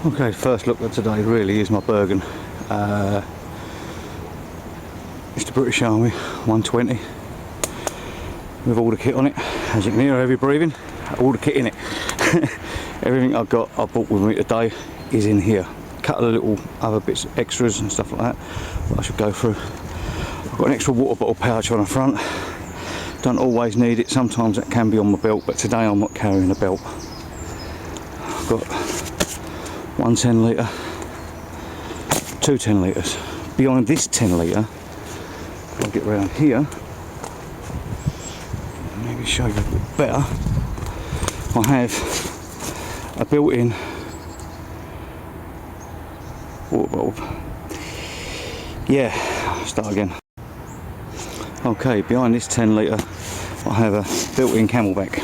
Okay, first look at today really is my Bergen. It's the British Army 120 with all the kit on it. As you can hear, heavy breathing, all the kit in it. Everything I've got, I bought with me today is in here. A couple of little other bits, extras and stuff like that I should go through. I've got an extra water bottle pouch on the front. Don't always need it, sometimes it can be on my belt, but today I'm not carrying a belt. I've got one 10 litre, two 10 litres. Behind this 10 litre, I'll get around here, maybe show you a bit better. I have a built-in water bottle. Yeah, start again. Okay, behind this 10 litre, I have a built-in camelback.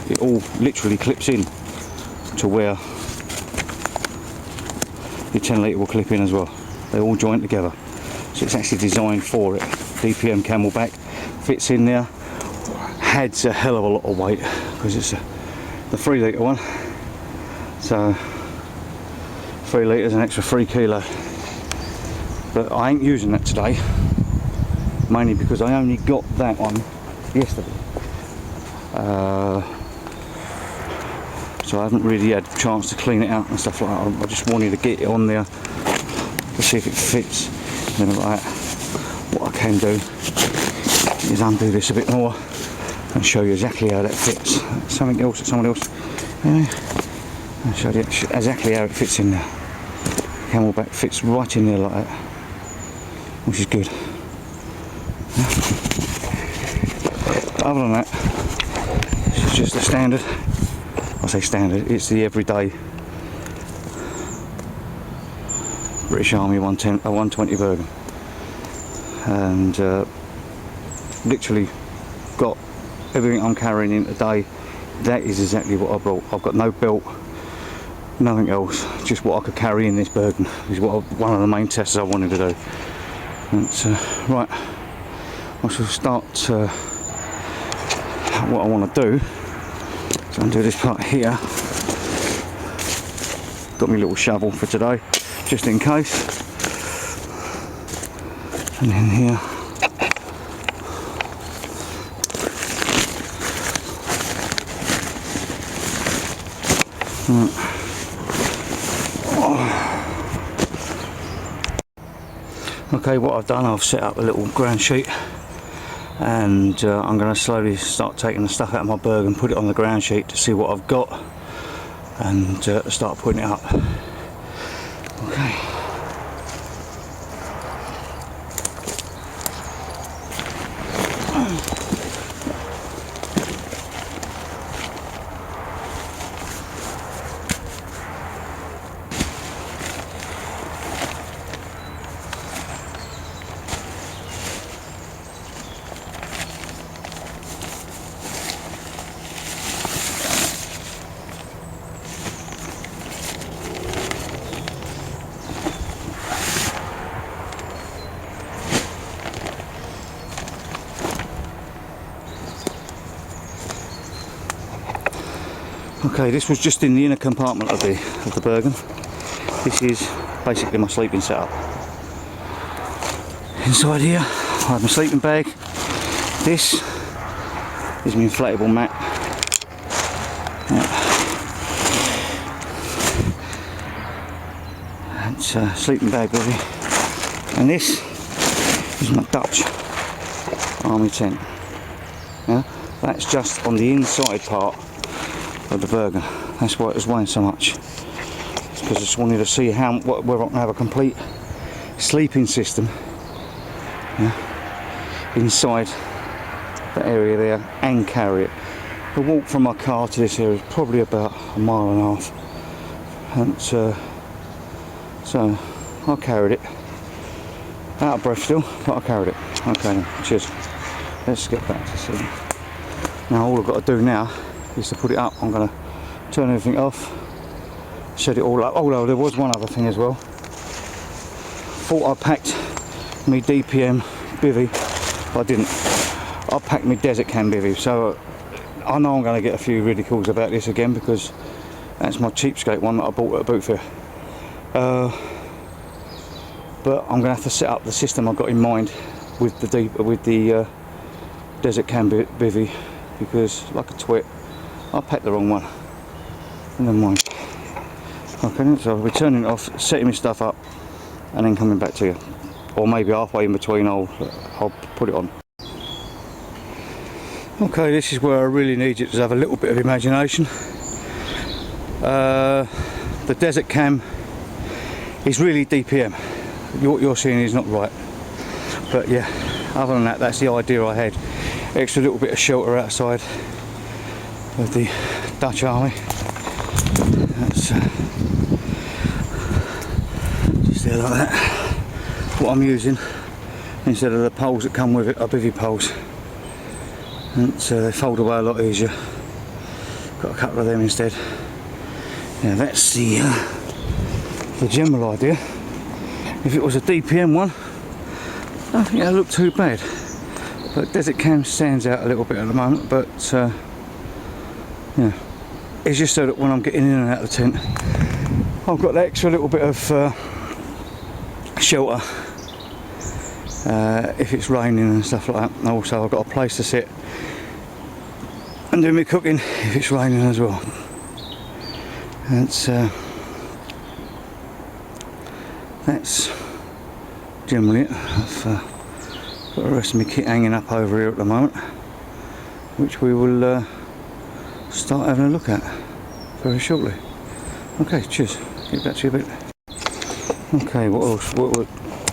It all literally clips in to where the 10 litre will clip in as well. They all join together, so it's actually designed for it. DPM camelback fits in there. Adds a hell of a lot of weight because it's the 3 litre one, so 3 litres, an extra 3 kilo. But I ain't using that today, mainly because I only got that one yesterday, so I haven't really had a chance to clean it out and stuff like that. I just wanted to get it on there to see if it fits. And then like that, what I can do is undo this a bit more and show you exactly how that fits. Something else that someone else, I'll show you exactly how it fits in there. Camelback fits right in there like that, which is good. But other than that, it's just the standard. I say standard, it's the everyday British Army 120 Bergen, and literally got everything I'm carrying in today. That is exactly what I brought. I've got no belt, nothing else, just what I could carry in this Bergen is one of the main tests I wanted to do. And right, I shall start what I want to do. So undo this part here. Got my little shovel for today, just in case. And then here. Okay, what I've done, I've set up a little ground sheet, and I'm going to slowly start taking the stuff out of my Bergen, put it on the ground sheet to see what I've got, and start putting it up. Okay. Okay, this was just in the inner compartment of the Bergen. This is basically my sleeping setup. Inside here, I have my sleeping bag. This is my inflatable mat. That's a sleeping bag, baby. And this is my Dutch army tent. Yeah, that's just on the inside part of the Bergen. That's why it was weighing so much. It's because I just wanted to see whether I can have a complete sleeping system, yeah, inside that area there and carry it. The walk from my car to this area is probably about 1.5 miles, and so I carried it. Out of breath still, but I carried it. Okay then, cheers. Let's get back to see. Now all I've got to do now is to put it up. I'm going to turn everything off, set it all up. Although there was one other thing as well. Thought I packed me DPM bivvi, but I didn't. I packed me desert can bivvi, so I know I'm going to get a few ridicules about this again, because That's my cheapskate one that I bought at a boot fair. But I'm going to have to set up the system I've got in mind with the desert cam bivvy, because like a twit I packed the wrong one. Never mind. Okay, so I'll be turning it off, setting my stuff up, and then coming back to you, or maybe halfway in between I'll put it on. Okay, this is where I really need you to have a little bit of imagination. The desert cam is really DPM. What you're seeing is not right, but yeah, other than that, that's the idea I had. Extra little bit of shelter outside of the Dutch army. That's just there like that. What I'm using instead of the poles that come with it are bivvy poles, and they fold away a lot easier. Got a couple of them instead. Now that's the general idea. If it was a DPM one, I don't think that looked too bad. But desert cam stands out a little bit at the moment, but yeah, it's just so that when I'm getting in and out of the tent, I've got that extra little bit of shelter if it's raining and stuff like that. And also I've got a place to sit and do my cooking if it's raining as well. That's generally it. I've got the rest of my kit hanging up over here at the moment, which we will start having a look at very shortly. Okay, cheers. Get back to you a bit. Okay, what else?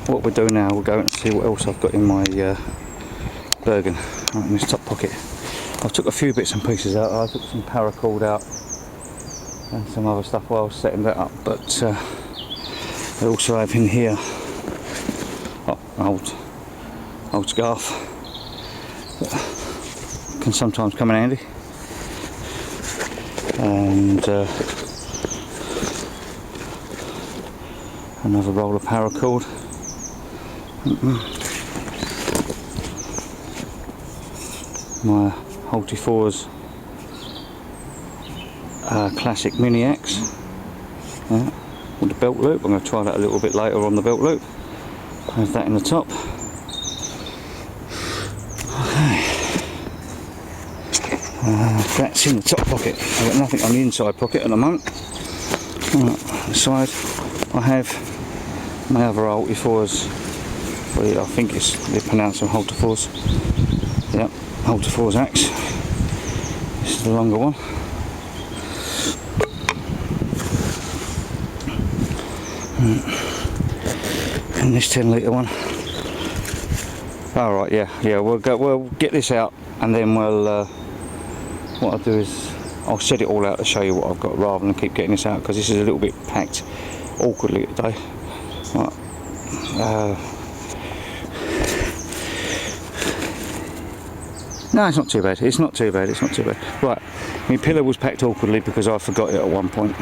What we're doing now, we'll go and see what else I've got in my Bergen, right in this top pocket. I took a few bits and pieces out. I took some paracord out and some other stuff while I was setting that up, but I also have in here an old scarf that can sometimes come in handy, and another roll of paracord. My Holty4's classic mini axe, with the belt loop. I'm going to try that a little bit later on the belt loop. I have that in the top. Okay. That's in the top pocket. I've got nothing on the inside pocket at the moment. On the side I have my other Holty4's. Well, I think they pronounce them Holty4's. Yep, Holty4's axe. This is the longer one. And this 10-litre one. All right, yeah. We'll get this out, and then we'll. What I'll do is I'll set it all out to show you what I've got, rather than keep getting this out, because this is a little bit packed awkwardly today. Right. No, it's not too bad. It's not too bad. Right, my pillow was packed awkwardly because I forgot it at one point.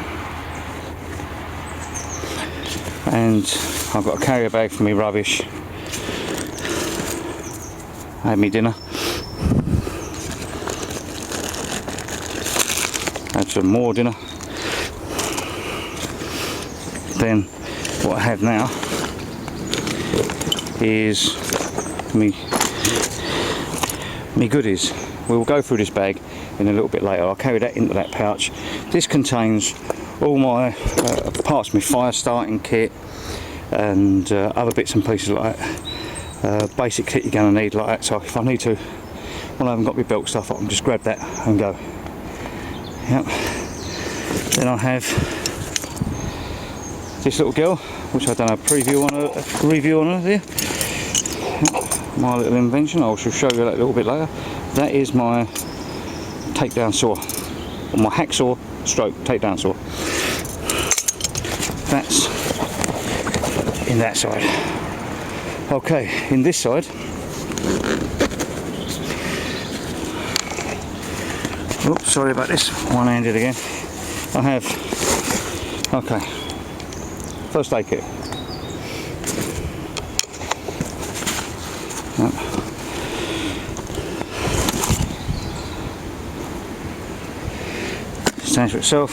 And I've got a carrier bag for me rubbish. I had me dinner. Had some more dinner. Then what I have now is me goodies. We'll go through this bag in a little bit later. I'll carry that into that pouch. This contains all my parts of my fire starting kit and other bits and pieces like that. Basic kit you're going to need like that, so if I need to, when I haven't got my belt stuff, I can just grab that and go. Yep. Then I have this little girl, which I've done a review on her there. Yep. My little invention. I shall show you that a little bit later. That is my takedown saw, or my hacksaw stroke takedown saw. That's in that side. Okay, in this side, oops, sorry about this, one-handed again. I have, okay, first aid kit. Yep. Stands for itself.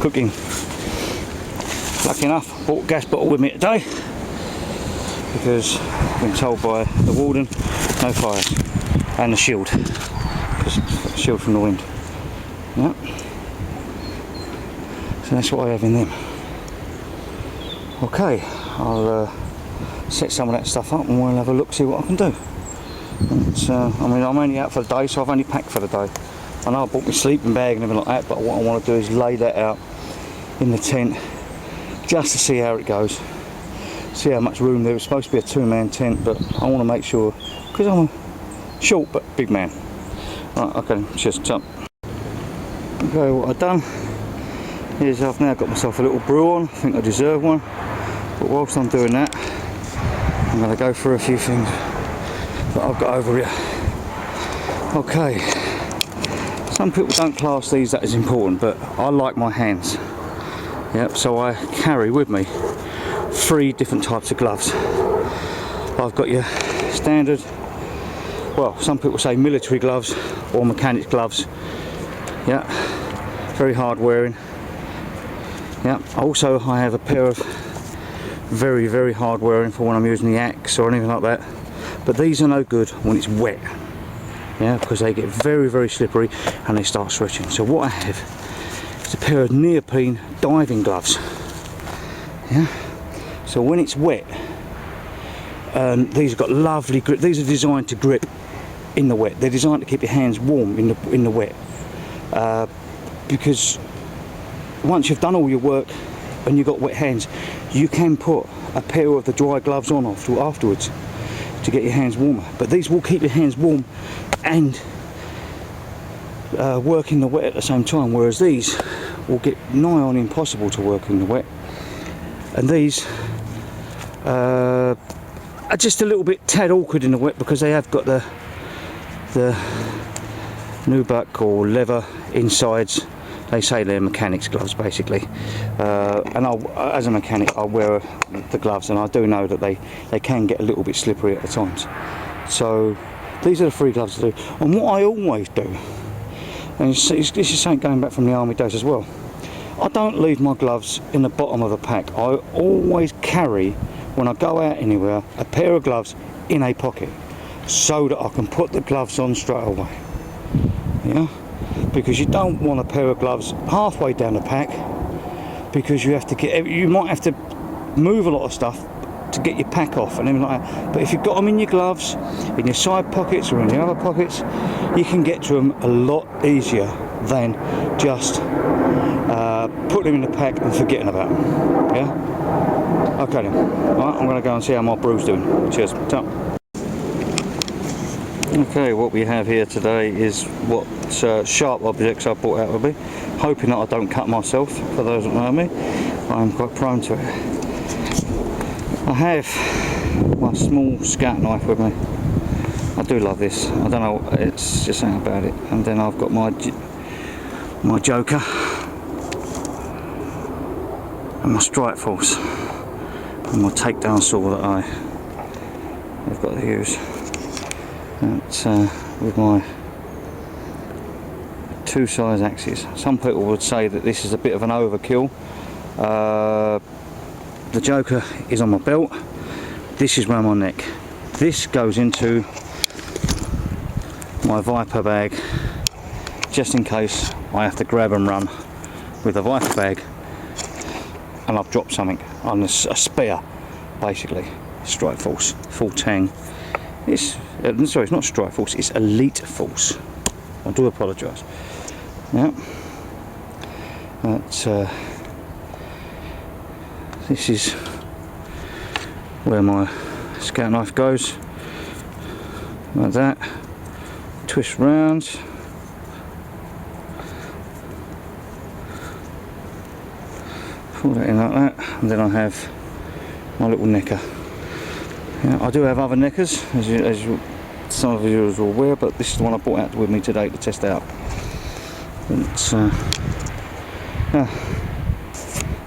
cooking. Lucky enough, bought a gas bottle with me today because I've been told by the warden no fires, and the shield from the wind. Yep. So that's what I have in them. Okay, I'll set some of that stuff up and we'll have a look, see what I can do. I mean, I'm only out for the day, so I've only packed for the day. I know I bought my sleeping bag and everything like that, but what I want to do is lay that out in the tent just to see how it goes, see how much room there. It's supposed to be a 2-man tent, but I want to make sure, because I'm a short but big man. Right, okay, just up. Okay, what I've done is I've now got myself a little brew on. I think I deserve one, but whilst I'm doing that, I'm going to go through a few things that I've got over here. Okay, some people don't class these that as important, but I like my hands. Yep, so I carry with me 3 different types of gloves. I've got your standard, well, some people say military gloves or mechanics gloves. Yeah, very hard wearing. Yeah, also I have a pair of very, very hard wearing for when I'm using the axe or anything like that. But these are no good when it's wet. Yeah, because they get very, very slippery and they start stretching. So what I have is a pair of neoprene diving gloves. Yeah, so when it's wet, these have got lovely grip. These are designed to grip in the wet. They're designed to keep your hands warm in the wet. Because once you've done all your work and you've got wet hands, you can put a pair of the dry gloves on afterwards to get your hands warmer. But these will keep your hands warm and work in the wet at the same time, whereas these will get nigh on impossible to work in the wet. And these are just a little bit tad awkward in the wet because they have got the nubuck or leather insides. They say they're mechanics gloves basically, and as a mechanic I wear the gloves, and I do know that they can get a little bit slippery at the times. So these are the 3 gloves to do. And what I always do, and this is something going back from the army days as well, I don't leave my gloves in the bottom of the pack. I always carry, when I go out anywhere, a pair of gloves in a pocket so that I can put the gloves on straight away. Yeah, because you don't want a pair of gloves halfway down the pack, because you might have to move a lot of stuff to get your pack off and everything like that. But if you've got them in your gloves, in your side pockets or in the other pockets, you can get to them a lot easier than just putting them in the pack and forgetting about them. Yeah? Okay then. Right, I'm going to go and see how my brew's doing. Cheers. Ta. Okay, what we have here today is what sharp objects I brought out with me, hoping that I don't cut myself. For those that know me, I'm quite prone to it. I have my small scout knife with me. I do love this. I don't know, it's just something about it. And then I've got my joker and my strike force and my takedown saw that I've got to use. That's with my 2 size axes. Some people would say that this is a bit of an overkill. The joker is on my belt. This is around my neck. This goes into my Viper bag, just in case I have to grab and run with a Viper bag and I've dropped something on a spear, basically. Strike force, full tang. Sorry, it's not strike force, it's elite force. I do apologise. Yeah. This is where my scout knife goes, like that. Twist round. Pull that in like that, and then I have my little necker. Yeah, I do have other neckers, as some of you are aware, but this is the one I brought out with me today to test out. But, yeah,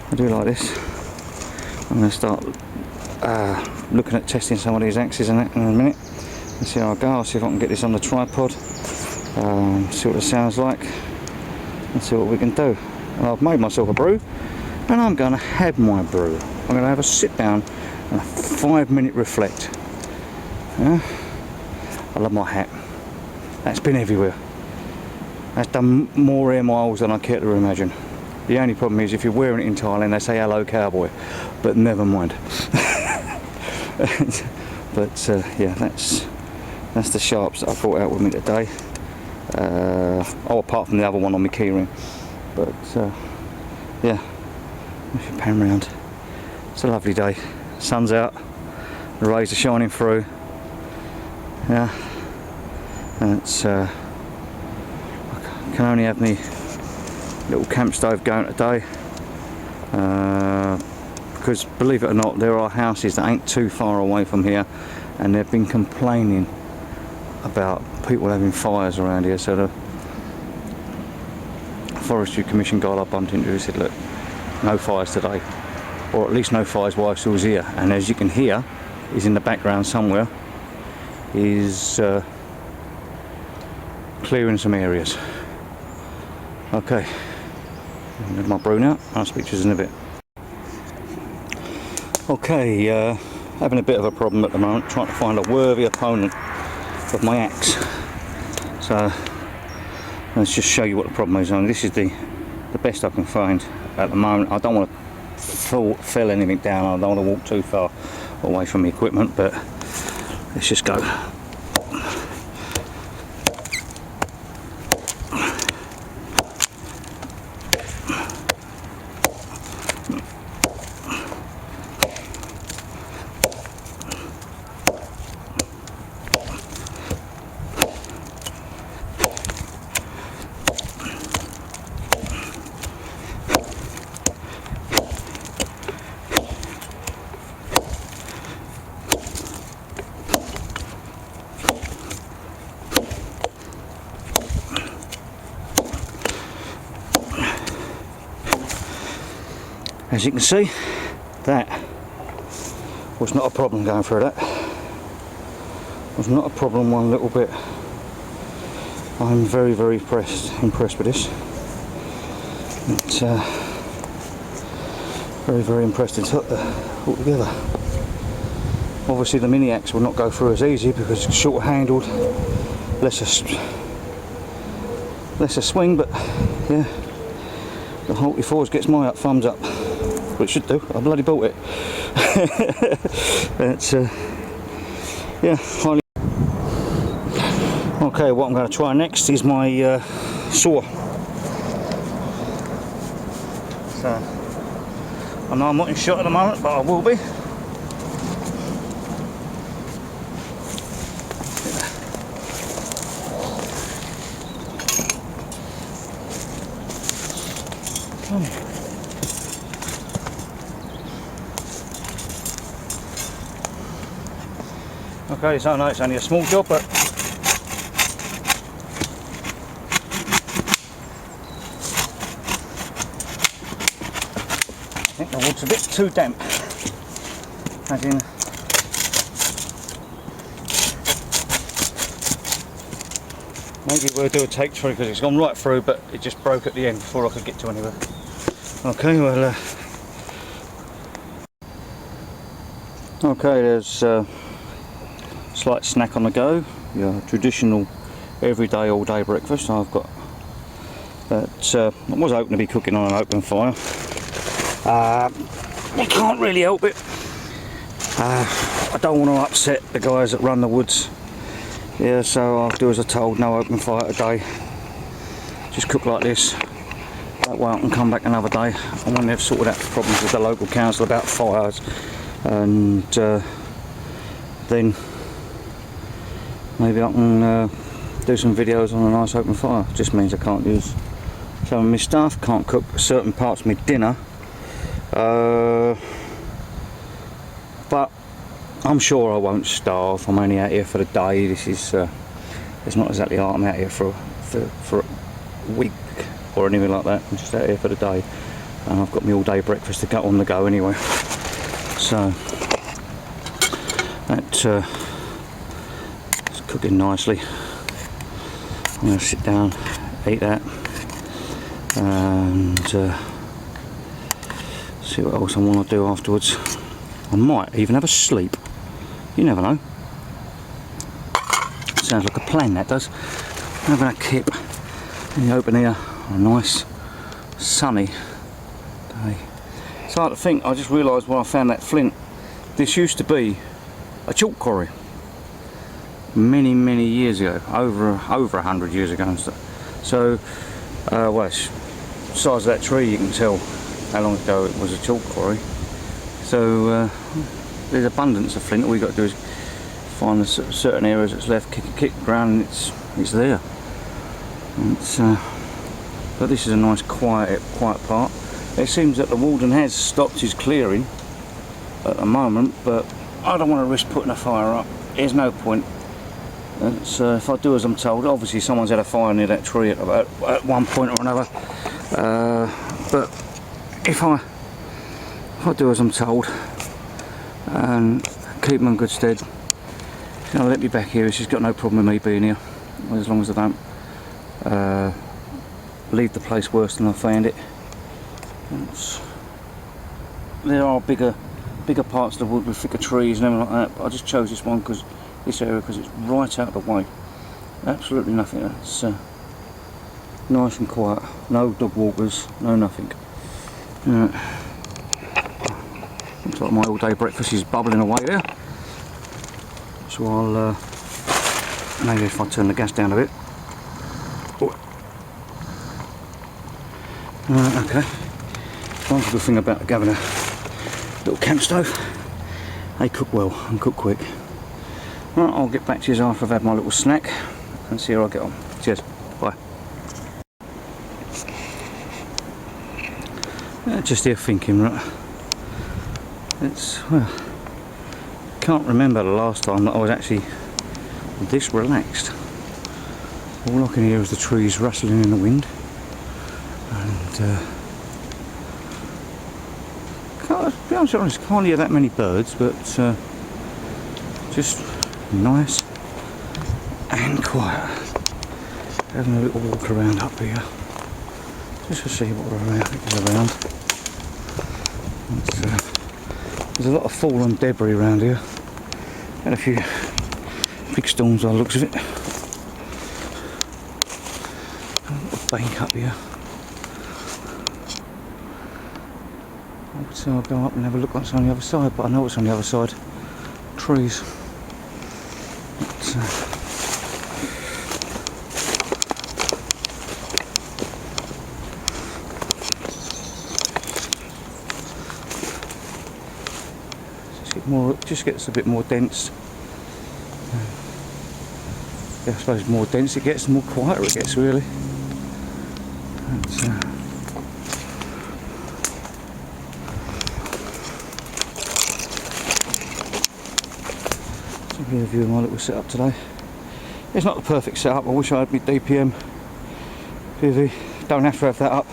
I do like this. I'm going to start looking at testing some of these axes in a minute and see how I go. I'll see if I can get this on the tripod, see what it sounds like and see what we can do. and I've made myself a brew, and I'm going to have my brew. I'm going to have a sit down and a 5-minute reflect. Yeah? I love my hat. That's been everywhere. That's done more air miles than I care to imagine. The only problem is if you're wearing it in Thailand, they say hello cowboy, but never mind. But yeah, that's the sharps that I brought out with me today. Oh, apart from the other one on my keyring. But yeah, if you pan round, it's a lovely day. Sun's out, the rays are shining through. Yeah, and it's I can only have me little camp stove going today, because believe it or not, there are houses that ain't too far away from here, and they've been complaining about people having fires around here. So the Forestry Commission guy I bumped into said, look, no fires today, or at least no fires while I was here. And as you can hear, he's in the background somewhere, he's clearing some areas. Okay, I'll have my brew now. I'll speak to you in a bit. Okay, having a bit of a problem at the moment, trying to find a worthy opponent of my axe. So let's just show you what the problem is. I mean, this is the best I can find at the moment. I don't want to fell anything down. I don't want to walk too far away from the equipment, but let's just go. As you can see, that was not a problem going through that. Was not a problem one little bit. I'm very, very impressed with this. It's very, very impressed altogether. Obviously the mini axe will not go through as easy because it's short handled, less a swing, but yeah, the Hulty Forge gets my thumbs up. Well, it should do. I bloody bought it. It's yeah, highly. Okay, what I'm going to try next is my saw. So I know I'm not in shot at the moment, but I will be. Okay, so I know it's only a small job, but I think the wood's a bit too damp, as in maybe we'll do a take through because it's gone right through, but it just broke at the end before I could get to anywhere. Okay, well okay, there's slight snack on the go, your traditional everyday all day breakfast. I've got that. I was hoping to be cooking on an open fire. You can't really help it. I don't want to upset the guys that run the woods. Yeah, so I'll do as I'm told, no open fire today. Just cook like this. That way I can come back another day. And when they've sorted out the problems with the local council about fires, and then maybe I can do some videos on a nice open fire. Just means I can't use some of my stuff, can't cook certain parts of my dinner, but I'm sure I won't starve. I'm only out here for the day. This is it's not exactly like I'm out here for a week or anything like that. I'm just out here for the day, and I've got my all day breakfast to get on the go anyway. So that it's cooking nicely. I'm going to sit down, eat that, and see what else I want to do afterwards. I might even have a sleep, you never know. Sounds like a plan, that does. Having a kip in the open air on a nice sunny day. So I think, I just realised when I found that flint, this used to be a chalk quarry many years ago, over 100 years ago and stuff. So well, it's the size of that tree, you can tell how long ago it was a chalk quarry. So there's abundance of flint. All we got to do is find the certain areas that's left, kick the ground, and it's there. But this is a nice quiet part. It seems that the warden has stopped his clearing at the moment, but I don't want to risk putting a fire up. There's no point. So if I do as I'm told, obviously someone's had a fire near that tree at one point or another. But if I do as I'm told and keep them in good stead, she's going to let me back here. She's got no problem with me being here, as long as I don't leave the place worse than I found it. There are bigger parts of the wood with thicker trees and everything like that, but I just chose this one because it's right out of the way. Absolutely nothing. It's nice and quiet. No dog walkers, no nothing. Looks like my all-day breakfast is bubbling away there. So I'll maybe if I turn the gas down a bit. Okay. One good thing about having a little camp stove, they cook well and cook quick. Right, I'll get back to you after I've had my little snack and see how I get on. Cheers. Bye. Just here thinking, right, well, can't remember the last time that I was actually this relaxed. All I can hear is the trees rustling in the wind, and to be honest, can't hear that many birds, but just nice and quiet. Having a little walk around up here, just to see what is around. There's a lot of fallen debris around here. Had a few big storms by the looks of it. A little bank up here. So I'll go up and have a look what's on the other side, but I know what's on the other side. Trees. Just gets a bit more dense. Yeah, I suppose the more dense it gets, the more quieter it gets, really. A view of my little setup today. It's not the perfect setup. I wish I had my DPM bivvi. Don't have to have that up.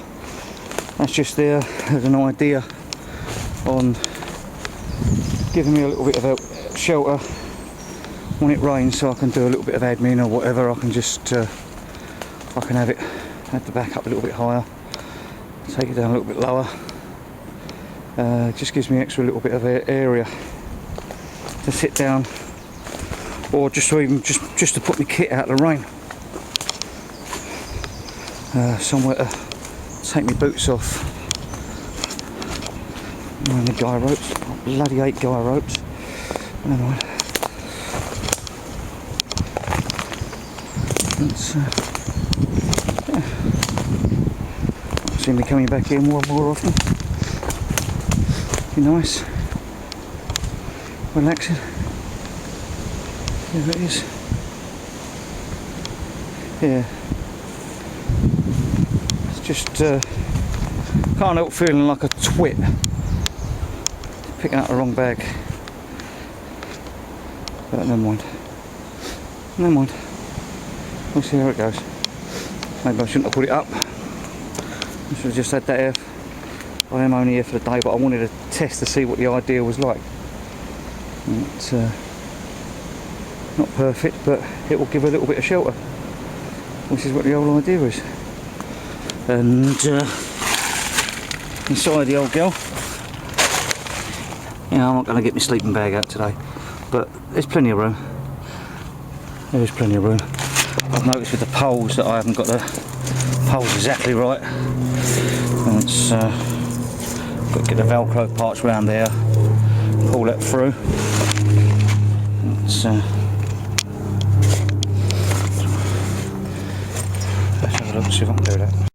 That's just there as an idea on giving me a little bit of shelter when it rains, so I can do a little bit of admin or whatever. I can just I can have the back up a little bit higher, take it down a little bit lower. Just gives me extra little bit of area to sit down, or just to put my kit out of the rain. Somewhere to take my boots off. And the guy ropes. I bloody hate guy ropes. Never mind. Yeah. I've seen me coming back here more often. Be nice. Relaxing. There it is. Yeah. It's just can't help feeling like a twit picking out the wrong bag. But never mind. Never mind. We'll see how it goes. Maybe I shouldn't have put it up. I should have just had that here. I am only here for the day, but I wanted to test to see what the idea was like. It's not perfect, but it will give a little bit of shelter, which is what the whole idea is. And inside the old girl, you know, I'm not going to get my sleeping bag out today, but there's plenty of room. There is plenty of room. I've noticed with the poles that I haven't got the poles exactly right. And it's got to get the Velcro parts around there, pull that through. It's, let's have a look, see if I can do that.